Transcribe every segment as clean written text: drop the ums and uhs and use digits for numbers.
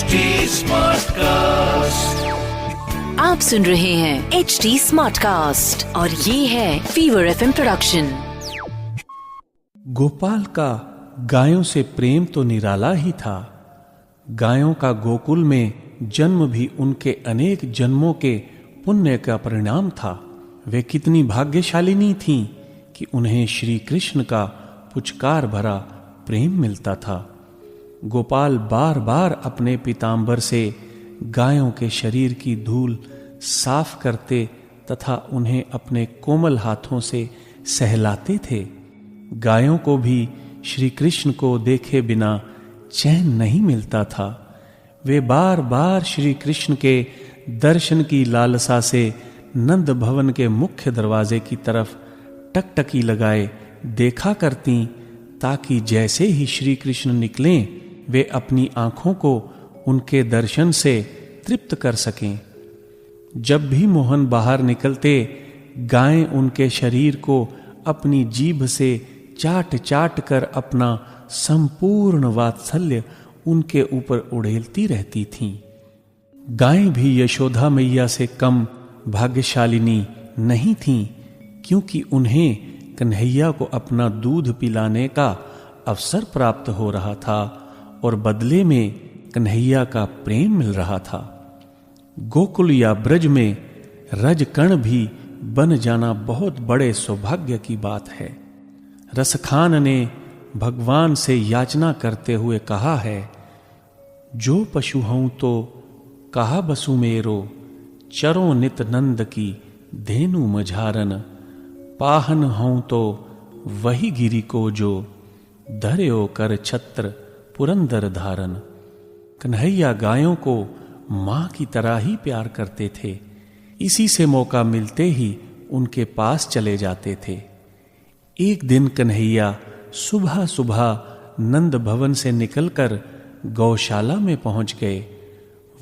Smart cast. आप सुन रहे हैं HD स्मार्ट कास्ट और ये है फीवर FM प्रोडक्शन। गोपाल का गायों से प्रेम तो निराला ही था। गायों का गोकुल में जन्म भी उनके अनेक जन्मों के पुण्य का परिणाम था। वे कितनी भाग्यशालिनी थीं कि उन्हें श्री कृष्ण का पुचकार भरा प्रेम मिलता था। गोपाल बार बार अपने पीतांबर से गायों के शरीर की धूल साफ करते तथा उन्हें अपने कोमल हाथों से सहलाते थे। गायों को भी श्री कृष्ण को देखे बिना चैन नहीं मिलता था। वे बार बार श्री कृष्ण के दर्शन की लालसा से नंद भवन के मुख्य दरवाजे की तरफ टकटकी लगाए देखा करती, ताकि जैसे ही श्री कृष्ण निकलें वे अपनी आंखों को उनके दर्शन से तृप्त कर सकें। जब भी मोहन बाहर निकलते, गायें उनके शरीर को अपनी जीभ से चाट चाट कर अपना संपूर्ण वात्सल्य उनके ऊपर उड़ेलती रहती थीं। गायें भी यशोदा मैया से कम भाग्यशालिनी नहीं थीं, क्योंकि उन्हें कन्हैया को अपना दूध पिलाने का अवसर प्राप्त हो रहा था और बदले में कन्हैया का प्रेम मिल रहा था। गोकुल या ब्रज में रजकण भी बन जाना बहुत बड़े सौभाग्य की बात है। रसखान ने भगवान से याचना करते हुए कहा है, जो पशु हूं तो कहा बसु मेरो, चरो नित नंद की धेनु मझारन, पाहन हूं तो वही गिरी को जो, धर्यो कर छत्र पुरंदर धारन। कन्हैया गायों को मां की तरह ही प्यार करते थे। इसी से मौका मिलते ही उनके पास चले जाते थे। एक दिन कन्हैया सुबह सुबह नंद भवन से निकलकर गौशाला में पहुंच गए।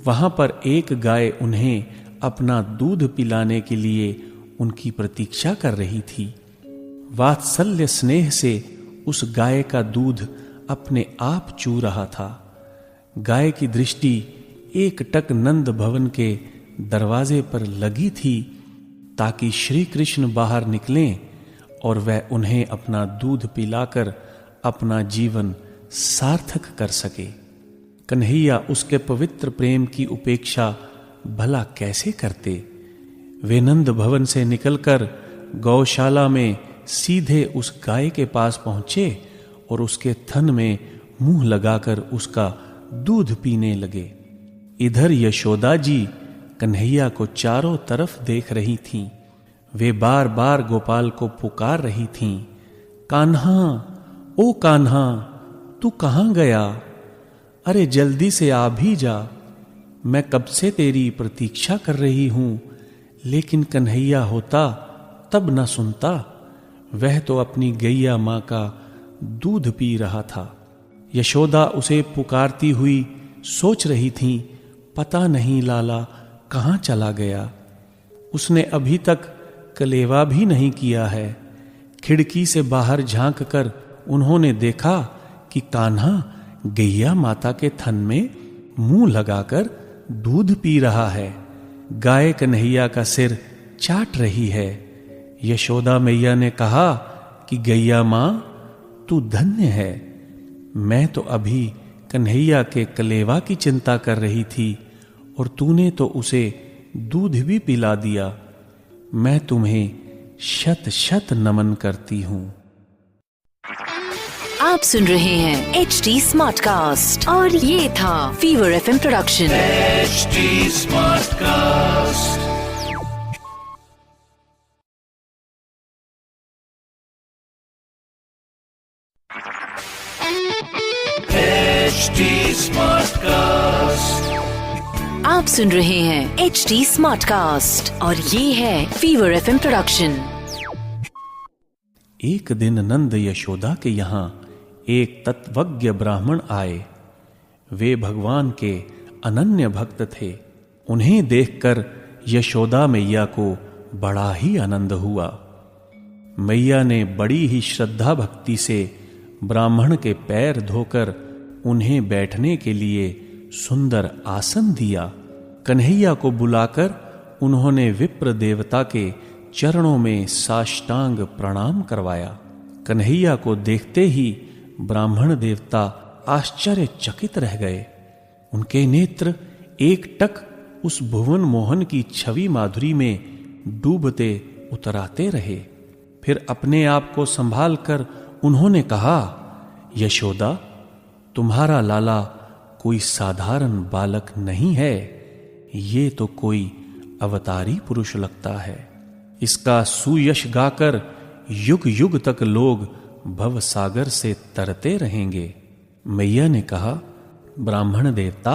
वहां पर एक गाय उन्हें अपना दूध पिलाने के लिए उनकी प्रतीक्षा कर रही थी। वात्सल्य स्नेह से उस गाय का दूध अपने आप चू रहा था। गाय की दृष्टि एक टक नंद भवन के दरवाजे पर लगी थी, ताकि श्री कृष्ण बाहर निकलें और वह उन्हें अपना दूध पिलाकर अपना जीवन सार्थक कर सके। कन्हैया उसके पवित्र प्रेम की उपेक्षा भला कैसे करते। वे नंद भवन से निकलकर गौशाला में सीधे उस गाय के पास पहुंचे और उसके थन में मुंह लगाकर उसका दूध पीने लगे। इधर यशोदा जी कन्हैया को चारों तरफ देख रही थीं। वे बार बार गोपाल को पुकार रही थीं, कान्हा, ओ कान्हा, तू कहां गया? अरे जल्दी से आ भी जा, मैं कब से तेरी प्रतीक्षा कर रही हूं। लेकिन कन्हैया होता तब न सुनता। वह तो अपनी गैया मां का दूध पी रहा था। यशोदा उसे पुकारती हुई सोच रही थी, पता नहीं लाला कहां चला गया। उसने अभी तक कलेवा भी नहीं किया है। खिड़की से बाहर झांक कर उन्होंने देखा कि कान्हा गैया माता के थन में मुंह लगाकर दूध पी रहा है। गाय कन्हैया का सिर चाट रही है। यशोदा मैया ने कहा कि गैया मां, तू धन्य है। मैं तो अभी कन्हैया के कलेवा की चिंता कर रही थी और तूने तो उसे दूध भी पिला दिया। मैं तुम्हें शत शत नमन करती हूं। आप सुन रहे हैं HD स्मार्ट कास्ट और ये था fever FM production. HD smart cast. HD smart cast. आप सुन रहे हैं HD स्मार्ट कास्ट और ये है फीवर FM प्रोडक्शन। एक दिन नंद यशोदा के यहाँ एक तत्वज्ञ ब्राह्मण आए। वे भगवान के अनन्य भक्त थे। उन्हें देखकर यशोदा मैया को बड़ा ही आनंद हुआ। मैया ने बड़ी ही श्रद्धा भक्ति से ब्राह्मण के पैर धोकर उन्हें बैठने के लिए सुंदर आसन दिया। कन्हैया को बुलाकर उन्होंने विप्र देवता के चरणों में साष्टांग प्रणाम करवाया। कन्हैया को देखते ही ब्राह्मण देवता आश्चर्यचकित रह गए। उनके नेत्र एकटक उस भुवन मोहन की छवि माधुरी में डूबते उतराते रहे। फिर अपने आप को संभाल कर उन्होंने कहा, यशोदा, तुम्हारा लाला कोई साधारण बालक नहीं है, ये तो कोई अवतारी पुरुष लगता है। इसका सुयश गाकर युग युग तक लोग भव सागर से तरते रहेंगे। मैया ने कहा, ब्राह्मण देवता,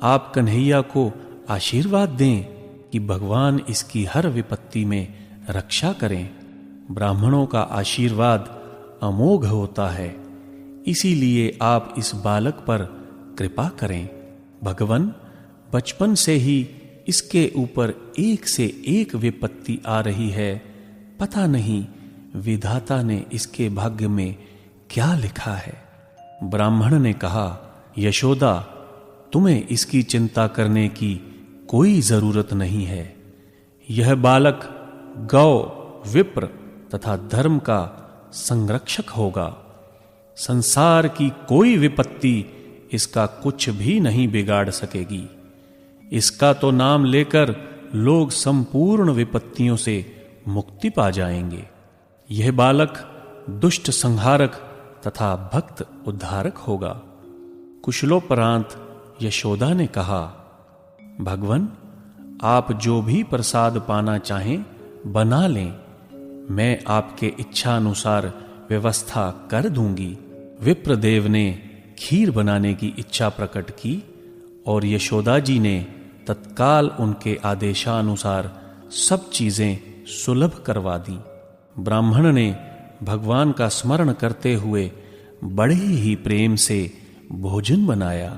आप कन्हैया को आशीर्वाद दें कि भगवान इसकी हर विपत्ति में रक्षा करें। ब्राह्मणों का आशीर्वाद अमोघ होता है, इसीलिए आप इस बालक पर कृपा करें। भगवान, बचपन से ही इसके ऊपर एक से एक विपत्ति आ रही है। पता नहीं विधाता ने इसके भाग्य में क्या लिखा है। ब्राह्मण ने कहा, यशोदा, तुम्हें इसकी चिंता करने की कोई जरूरत नहीं है। यह बालक गौ, विप्र तथा धर्म का संरक्षक होगा। संसार की कोई विपत्ति इसका कुछ भी नहीं बिगाड़ सकेगी। इसका तो नाम लेकर लोग संपूर्ण विपत्तियों से मुक्ति पा जाएंगे। यह बालक दुष्ट संहारक तथा भक्त उद्धारक होगा। कुशलोपरांत यशोदा ने कहा, भगवन, आप जो भी प्रसाद पाना चाहें बना लें, मैं आपके इच्छा अनुसार व्यवस्था कर दूंगी। विप्रदेव ने खीर बनाने की इच्छा प्रकट की और यशोदा जी ने तत्काल उनके आदेशानुसार सब चीजें सुलभ करवा दी। ब्राह्मण ने भगवान का स्मरण करते हुए बड़े ही प्रेम से भोजन बनाया।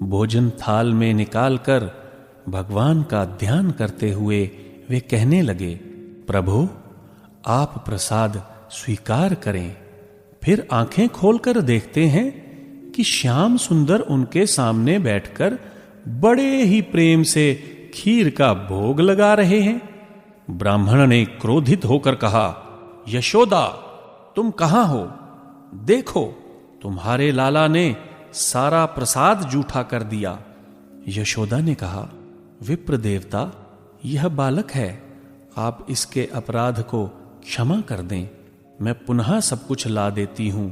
भोजन थाल में निकालकर भगवान का ध्यान करते हुए वे कहने लगे, प्रभु, आप प्रसाद स्वीकार करें। फिर आंखें खोलकर देखते हैं कि श्याम सुंदर उनके सामने बैठकर बड़े ही प्रेम से खीर का भोग लगा रहे हैं। ब्राह्मण ने क्रोधित होकर कहा, यशोदा, तुम कहां हो? देखो, तुम्हारे लाला ने सारा प्रसाद जूठा कर दिया। यशोदा ने कहा, विप्र देवता, यह बालक है, आप इसके अपराध को क्षमा कर दें। मैं पुनः सब कुछ ला देती हूं,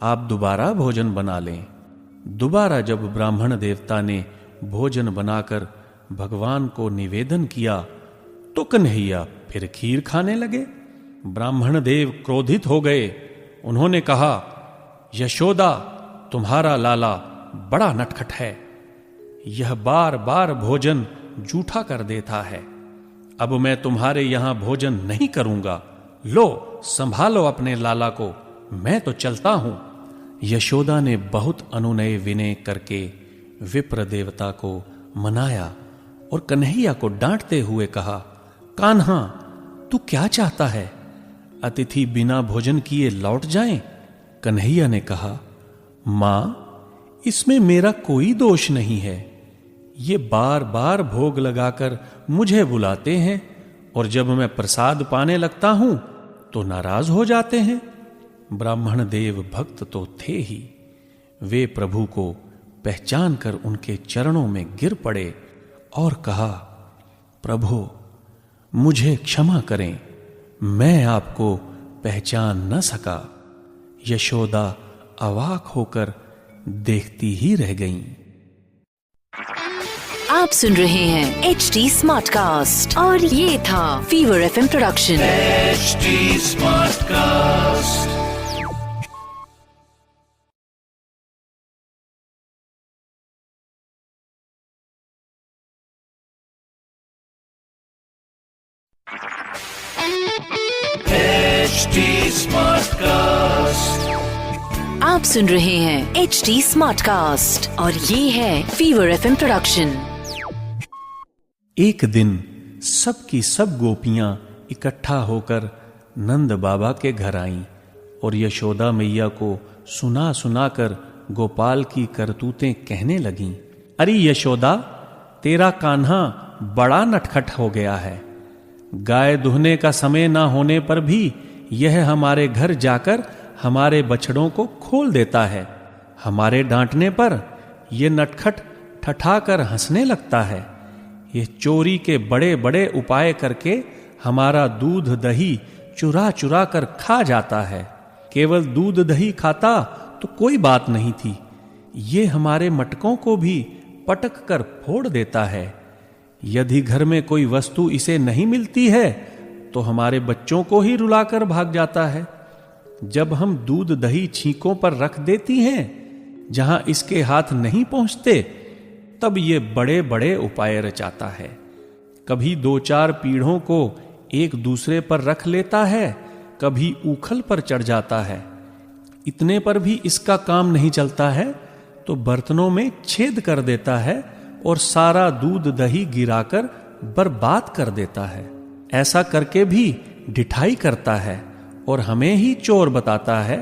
आप दोबारा भोजन बना लें। दोबारा जब ब्राह्मण देवता ने भोजन बनाकर भगवान को निवेदन किया तो कन्हैया फिर खीर खाने लगे। ब्राह्मण देव क्रोधित हो गए। उन्होंने कहा, यशोदा, तुम्हारा लाला बड़ा नटखट है। यह बार बार भोजन जूठा कर देता है। अब मैं तुम्हारे यहां भोजन नहीं करूंगा। लो, संभालो अपने लाला को, मैं तो चलता हूं। यशोदा ने बहुत अनुनय विनय करके विप्र देवता को मनाया और कन्हैया को डांटते हुए कहा, कान्हा, तू क्या चाहता है? अतिथि बिना भोजन किए लौट जाएं? कन्हैया ने कहा, मां, इसमें मेरा कोई दोष नहीं है। ये बार बार भोग लगाकर मुझे बुलाते हैं और जब मैं प्रसाद पाने लगता हूं तो नाराज हो जाते हैं। ब्राह्मण देव भक्त तो थे ही। वे प्रभु को पहचान कर उनके चरणों में गिर पड़े और कहा, प्रभु, मुझे क्षमा करें, मैं आपको पहचान न सका। यशोदा अवाक होकर देखती ही रह गईं। आप सुन रहे हैं HD स्मार्ट कास्ट और ये था fever FM production. HD smart cast. HD smart cast. आप सुन रहे हैं HD स्मार्ट कास्ट और ये है फीवर FM प्रोडक्शन। एक दिन सब की सब गोपियां इकट्ठा होकर नंद बाबा के घर आईं और यशोदा मैया को सुना सुनाकर गोपाल की करतूतें कहने लगीं। अरे यशोदा, तेरा कान्हा बड़ा नटखट हो गया है। गाय दुहने का समय ना होने पर भी यह हमारे घर जाकर हमारे बछड़ों को खोल देता है। हमारे डांटने पर यह नटखट ठठाकर हंसने लगता है। यह चोरी के बड़े बड़े उपाय करके हमारा दूध दही चुरा चुरा कर खा जाता है। केवल दूध दही खाता तो कोई बात नहीं थी, ये हमारे मटकों को भी पटक कर फोड़ देता है। यदि घर में कोई वस्तु इसे नहीं मिलती है तो हमारे बच्चों को ही रुलाकर भाग जाता है। जब हम दूध दही छींकों पर रख देती हैं जहां इसके हाथ नहीं पहुंचते, तब ये बड़े बड़े उपाय रचाता है। कभी 2-4 पीढ़ों को एक दूसरे पर रख लेता है, कभी ऊखल पर चढ़ जाता है। इतने पर भी इसका काम नहीं चलता है तो बर्तनों में छेद कर देता है और सारा दूध दही गिराकर बर्बाद कर देता है। ऐसा करके भी ढिठाई करता है और हमें ही चोर बताता है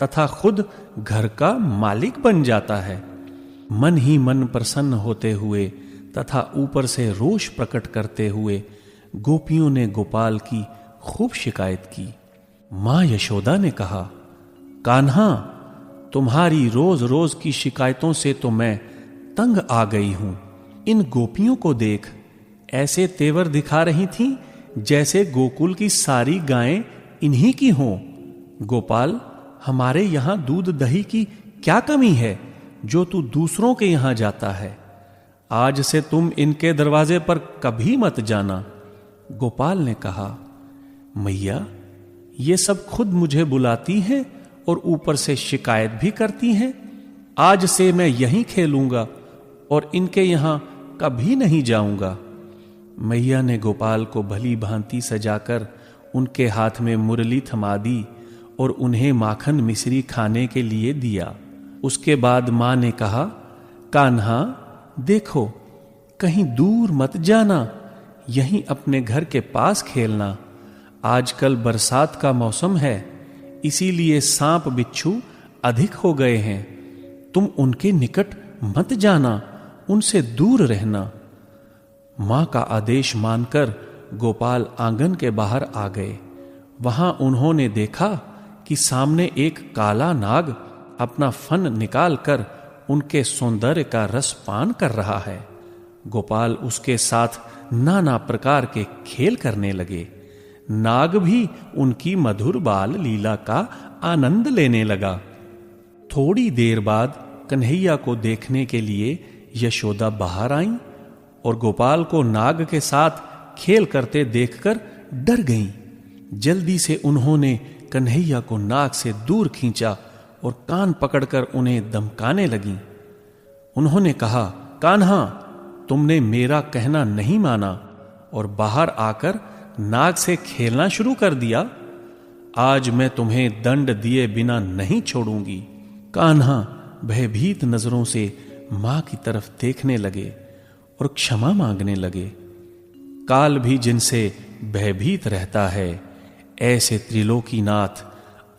तथा खुद घर का मालिक बन जाता है। मन ही मन प्रसन्न होते हुए तथा ऊपर से रोष प्रकट करते हुए गोपियों ने गोपाल की खूब शिकायत की। मां यशोदा ने कहा, कान्हा, तुम्हारी रोज रोज की शिकायतों से तो मैं तंग आ गई हूं। इन गोपियों को देख, ऐसे तेवर दिखा रही थीं जैसे गोकुल की सारी गायें इन्हीं की हों। गोपाल, हमारे यहां दूध दही की क्या कमी है जो तू दूसरों के यहां जाता है? आज से तुम इनके दरवाजे पर कभी मत जाना। गोपाल ने कहा, मैया, ये सब खुद मुझे बुलाती हैं और ऊपर से शिकायत भी करती हैं। आज से मैं यहीं खेलूंगा और इनके यहां कभी नहीं जाऊंगा। मैया ने गोपाल को भली भांति सजाकर उनके हाथ में मुरली थमा दी और उन्हें माखन मिश्री खाने के लिए दिया। उसके बाद मां ने कहा, कान्हा, देखो, कहीं दूर मत जाना, यहीं अपने घर के पास खेलना। आजकल बरसात का मौसम है, इसीलिए सांप बिच्छू अधिक हो गए हैं। तुम उनके निकट मत जाना, उनसे दूर रहना। मां का आदेश मानकर गोपाल आंगन के बाहर आ गए। वहां उन्होंने देखा कि सामने एक काला नाग अपना फन निकालकर उनके सौंदर्य का रस पान कर रहा है। गोपाल उसके साथ नाना प्रकार के खेल करने लगे। नाग भी उनकी मधुर बाल लीला का आनंद लेने लगा। थोड़ी देर बाद कन्हैया को देखने के लिए यशोदा बाहर आईं और गोपाल को नाग के साथ खेल करते देखकर डर गईं। जल्दी से उन्होंने कन्हैया को नाग से दूर खींचा और कान पकड़कर उन्हें धमकाने लगीं। उन्होंने कहा, कान्हा, तुमने मेरा कहना नहीं माना और बाहर आकर नाग से खेलना शुरू कर दिया। आज मैं तुम्हें दंड दिए बिना नहीं छोड़ूंगी। कान्हा भयभीत नजरों से मां की तरफ देखने लगे और क्षमा मांगने लगे। काल भी जिनसे भयभीत रहता है, ऐसे त्रिलोकीनाथ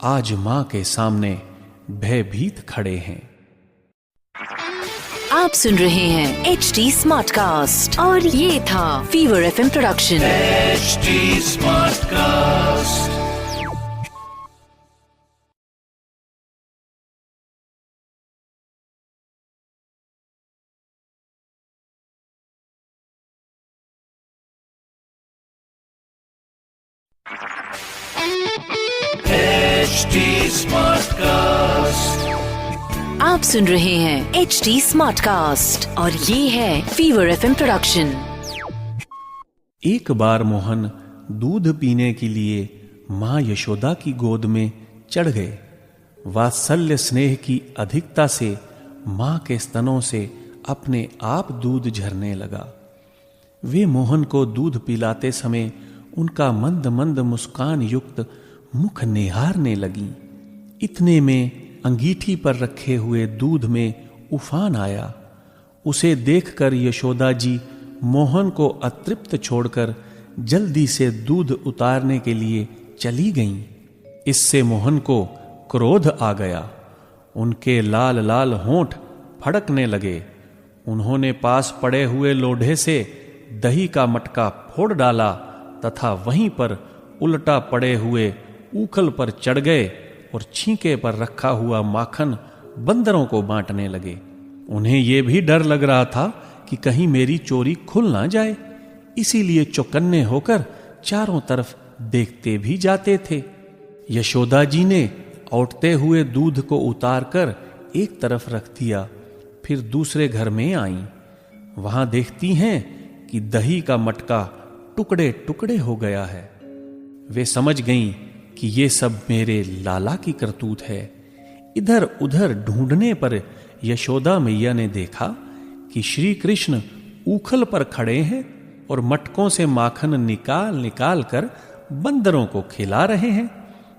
आज मां के सामने भयभीत खड़े हैं। आप सुन रहे हैं HD स्मार्ट कास्ट और ये था fever FM production. HD smart cast. HD smart cast. आप सुन रहे हैं HD स्मार्ट कास्ट और ये है फीवर FM प्रोडक्शन। एक बार मोहन दूध पीने के लिए मां यशोदा की गोद में चढ़ गए। वात्सल्य स्नेह की अधिकता से मां के स्तनों से अपने आप दूध झरने लगा। वे मोहन को दूध पिलाते समय उनका मंद मंद मुस्कान युक्त मुख निहारने लगी। इतने में अंगीठी पर रखे हुए दूध में उफान आया। उसे देखकर यशोदा जी मोहन को अतृप्त छोड़कर जल्दी से दूध उतारने के लिए चली गईं। इससे मोहन को क्रोध आ गया। उनके लाल लाल होंठ फड़कने लगे। उन्होंने पास पड़े हुए लोढ़े से दही का मटका फोड़ डाला तथा वहीं पर उल्टा पड़े हुए ऊखल पर चढ़ गए और छींके पर रखा हुआ माखन बंदरों को बांटने लगे। उन्हें यह भी डर लग रहा था कि कहीं मेरी चोरी खुल ना जाए, इसीलिए चौकन्ने होकर चारों तरफ देखते भी जाते थे। यशोदा जी ने औटते हुए दूध को उतारकर एक तरफ रख दिया, फिर दूसरे घर में आईं। वहां देखती हैं कि दही का मटका टुकड़े टुकड़े हो गया है। वे समझ गईं कि ये सब मेरे लाला की करतूत है। इधर उधर ढूंढने पर यशोदा मैया ने देखा कि श्री कृष्ण ऊखल पर खड़े हैं और मटकों से माखन निकाल निकाल कर बंदरों को खिला रहे हैं।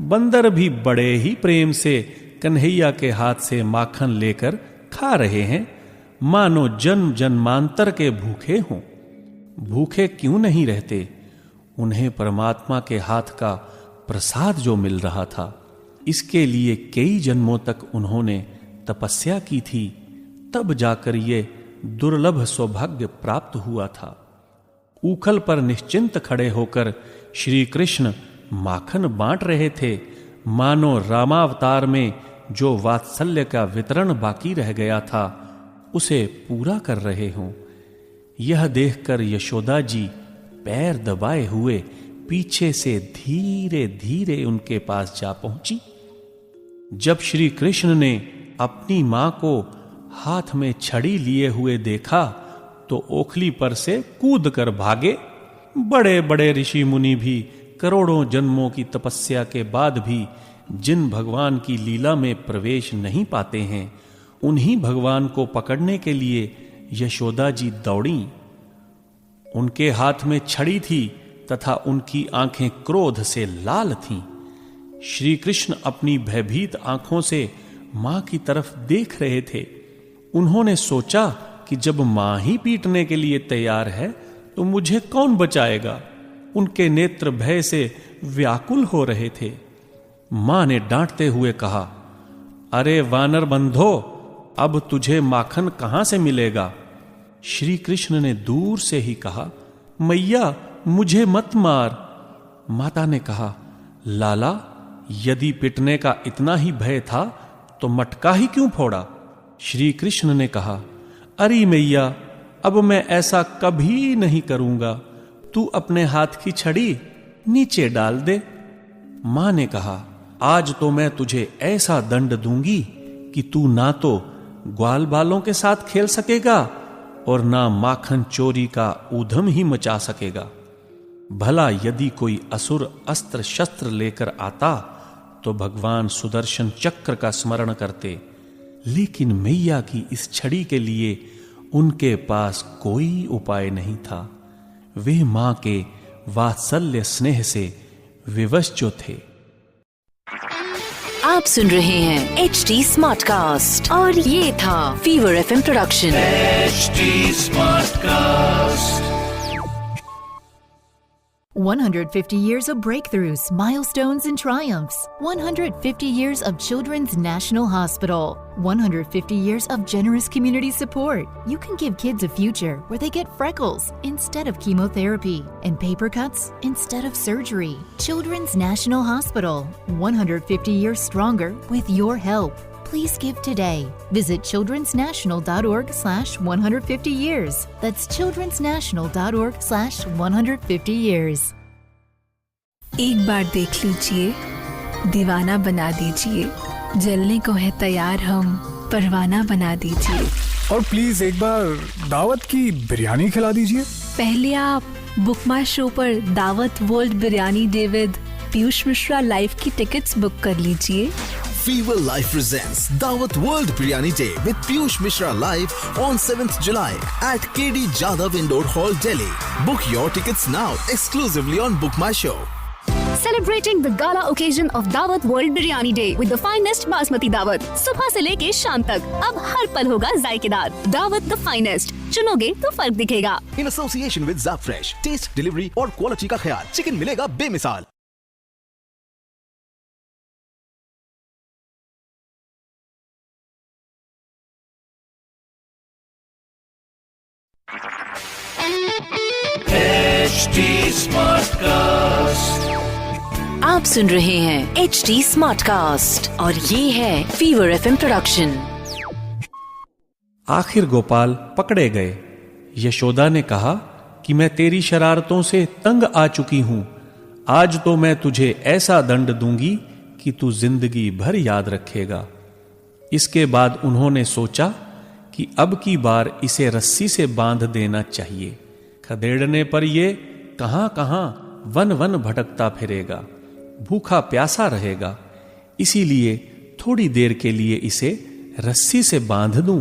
बंदर भी बड़े ही प्रेम से कन्हैया के हाथ से माखन लेकर खा रहे हैं, मानो जन्म जन्मांतर के भूखे हों। भूखे क्यों नहीं रहते? उन्हें परमात्मा के हाथ का प्रसाद जो मिल रहा था, इसके लिए कई जन्मों तक उन्होंने तपस्या की थी, तब जाकर ये दुर्लभ सौभाग्य प्राप्त हुआ था। ऊखल पर निश्चिंत खड़े होकर श्री कृष्ण माखन बांट रहे थे, मानो रामावतार में जो वात्सल्य का वितरण बाकी रह गया था उसे पूरा कर रहे हों। यह देखकर यशोदा जी पैर दबाए हुए पीछे से धीरे धीरे उनके पास जा पहुंची। जब श्री कृष्ण ने अपनी मां को हाथ में छड़ी लिए हुए देखा तो ओखली पर से कूद कर भागे। बड़े बड़े ऋषि मुनि भी करोड़ों जन्मों की तपस्या के बाद भी जिन भगवान की लीला में प्रवेश नहीं पाते हैं, उन्हीं भगवान को पकड़ने के लिए यशोदा जी दौड़ी। उनके हाथ में छड़ी थी तथा उनकी आंखें क्रोध से लाल थीं। श्री कृष्ण अपनी भयभीत आंखों से मां की तरफ देख रहे थे। उन्होंने सोचा कि जब मां ही पीटने के लिए तैयार है तो मुझे कौन बचाएगा। उनके नेत्र भय से व्याकुल हो रहे थे। मां ने डांटते हुए कहा, अरे वानर बंधो, अब तुझे माखन कहां से मिलेगा? श्री कृष्ण ने दूर से ही कहा, मैया मुझे मत मार। माता ने कहा, लाला यदि पिटने का इतना ही भय था तो मटका ही क्यों फोड़ा? श्री कृष्ण ने कहा, अरे मैया अब मैं ऐसा कभी नहीं करूंगा, तू अपने हाथ की छड़ी नीचे डाल दे। मां ने कहा, आज तो मैं तुझे ऐसा दंड दूंगी कि तू ना तो ग्वाल बालों के साथ खेल सकेगा और ना माखन चोरी का ऊधम ही मचा सकेगा। भला यदि कोई असुर अस्त्र शस्त्र लेकर आता तो भगवान सुदर्शन चक्र का स्मरण करते, लेकिन मैया की इस छड़ी के लिए उनके पास कोई उपाय नहीं था। वे मां के वात्सल्य स्नेह से विवश जो थे। आप सुन रहे हैं HD स्मार्ट कास्ट और ये था fever FM production. HD Smartcast. 150 years of breakthroughs, milestones, and triumphs. 150 years of Children's National Hospital. 150 years of generous community support. You can give kids a future where they get freckles instead of chemotherapy and paper cuts instead of surgery. Children's National Hospital. 150 years stronger with your help. Please give today. Visit childrensnational.org/150 years. That's childrensnational.org/150 years. एक बार देख लीजिए, दीवाना बना दीजिए, जलने को है तैयार हम, परवाना बना दीजिए। और प्लीज एक बार दावत की बिरयानी खिला दीजिए। पहले आप बुक माई शो पर दावत world biryani day with Piyush Mishra live की टिकट्स बुक कर लीजिए। Fever Live presents Dawat World Biryani Day with Piyush Mishra live on 7th July at KD Jadhav Indoor Hall, Delhi. Book your tickets now exclusively on Book My Show. Celebrating the gala occasion of Dawat World Biryani Day with the finest basmati dawat. सुबह से लेके शाम तक अब हर पल होगा जायकेदार। दावत the finest, चुनोगे तो फर्क दिखेगा। In association with Zapfresh, taste, delivery और quality का ख्याल, चिकन मिलेगा बेमिसाल। आप सुन रहे हैं HD स्मार्ट कास्ट और ये है फीवर FM प्रोडक्शन। आखिर गोपाल पकड़े गए। यशोदा ने कहा कि मैं तेरी शरारतों से तंग आ चुकी हूं। आज तो मैं तुझे ऐसा दंड दूंगी कि तू जिंदगी भर याद रखेगा। इसके बाद उन्होंने सोचा कि अब की बार इसे रस्सी से बांध देना चाहिए। खदेड़ने पर ये कहां कहां वन वन भटकता फिरेगा, भूखा प्यासा रहेगा। इसीलिए थोड़ी देर के लिए इसे रस्सी से बांध दूं।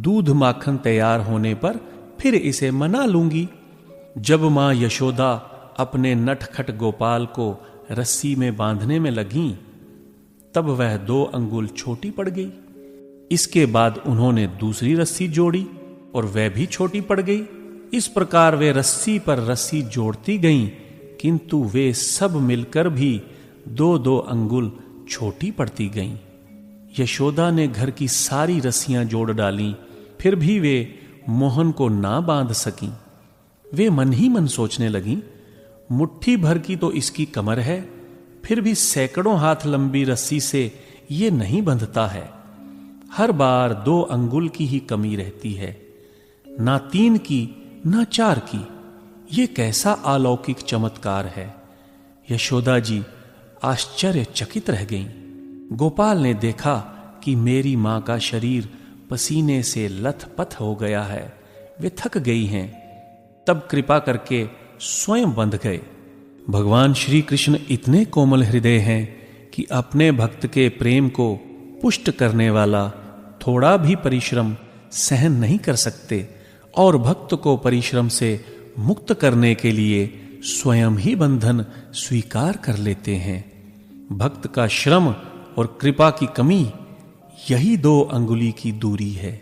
दूध माखन तैयार होने पर फिर इसे मना लूंगी। जब मां यशोदा अपने नटखट गोपाल को रस्सी में बांधने में लगीं, तब वह 2 अंगुल छोटी पड़ गई। इसके बाद उन्होंने दूसरी रस्सी जोड़ी और वह भी छोटी पड़ गई। इस प्रकार वे रस्सी पर रस्सी जोड़ती गईं, किंतु वे सब मिलकर भी 2-2 अंगुल छोटी पड़ती गईं। यशोदा ने घर की सारी रस्सियां जोड़ डालीं, फिर भी वे मोहन को ना बांध सकीं। वे मन ही मन सोचने लगीं, मुट्ठी भर की तो इसकी कमर है, फिर भी सैकड़ों हाथ लंबी रस्सी से ये नहीं बंधता है। हर बार 2 अंगुल की ही कमी रहती है, ना 3 की ना 4 की। ये कैसा अलौकिक चमत्कार है। यशोदा जी आश्चर्यचकित रह गईं। गोपाल ने देखा कि मेरी मां का शरीर पसीने से लथपथ हो गया है, वे थक गई हैं। तब कृपा करके स्वयं बंध गए। भगवान श्री कृष्ण इतने कोमल हृदय हैं कि अपने भक्त के प्रेम को पुष्ट करने वाला थोड़ा भी परिश्रम सहन नहीं कर सकते और भक्त को परिश्रम से मुक्त करने के लिए स्वयं ही बंधन स्वीकार कर लेते हैं। भक्त का श्रम और कृपा की कमी यही 2 अंगुली की दूरी है।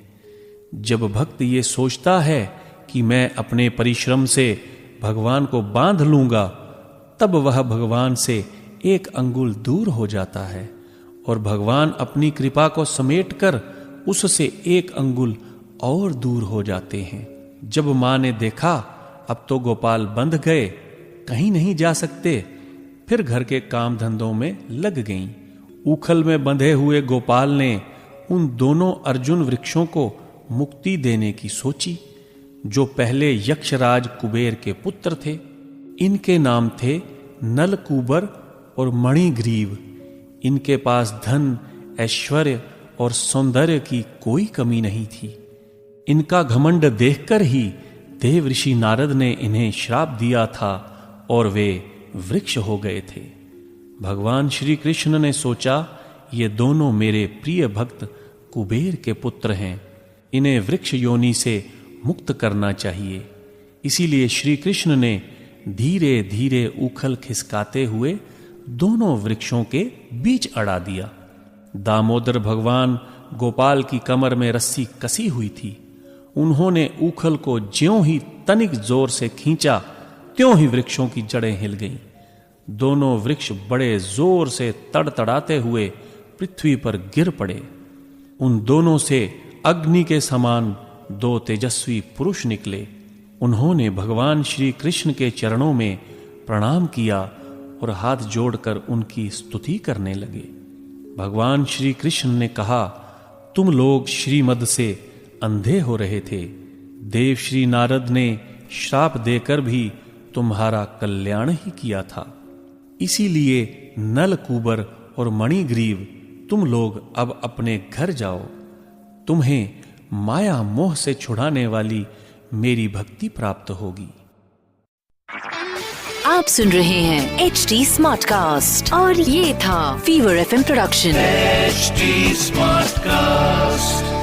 जब भक्त ये सोचता है कि मैं अपने परिश्रम से भगवान को बांध लूंगा, तब वह भगवान से 1 अंगुल दूर हो जाता है और भगवान अपनी कृपा को समेटकर उससे 1 अंगुल और दूर हो जाते हैं। जब मां ने देखा अब तो गोपाल बंध गए, कहीं नहीं जा सकते, फिर घर के काम धंधों में लग गईं। उखल में बंधे हुए गोपाल ने उन दोनों अर्जुन वृक्षों को मुक्ति देने की सोची, जो पहले यक्षराज कुबेर के पुत्र थे। इनके नाम थे नलकूबर और मणिग्रीव। इनके पास धन, ऐश्वर्य और सौंदर्य की कोई कमी नहीं थी। इनका घमंड देखकर ही देव ऋषि नारद ने इन्हें श्राप दिया था और वे वृक्ष हो गए थे। भगवान श्री कृष्ण ने सोचा, ये दोनों मेरे प्रिय भक्त कुबेर के पुत्र हैं, इन्हें वृक्ष योनि से मुक्त करना चाहिए। इसीलिए श्री कृष्ण ने धीरे धीरे उखल खिसकाते हुए दोनों वृक्षों के बीच अड़ा दिया। दामोदर भगवान गोपाल की कमर में रस्सी कसी हुई थी। उन्होंने उखल को ज्यों ही तनिक जोर से खींचा, त्यों ही वृक्षों की जड़ें हिल गईं। दोनों वृक्ष बड़े जोर से तड़तड़ाते हुए पृथ्वी पर गिर पड़े। उन दोनों से अग्नि के समान 2 तेजस्वी पुरुष निकले। उन्होंने भगवान श्री कृष्ण के चरणों में प्रणाम किया और हाथ जोड़कर उनकी स्तुति करने लगे। भगवान श्री कृष्ण ने कहा, तुम लोग श्रीमद से अंधे हो रहे थे। देव श्री नारद ने श्राप देकर भी तुम्हारा कल्याण ही किया था। इसीलिए नलकूबर और मणिग्रीव तुम लोग अब अपने घर जाओ। तुम्हें माया मोह से छुड़ाने वाली मेरी भक्ति प्राप्त होगी। आप सुन रहे हैं HD स्मार्ट कास्ट और ये था fever FM production. HD smart cast.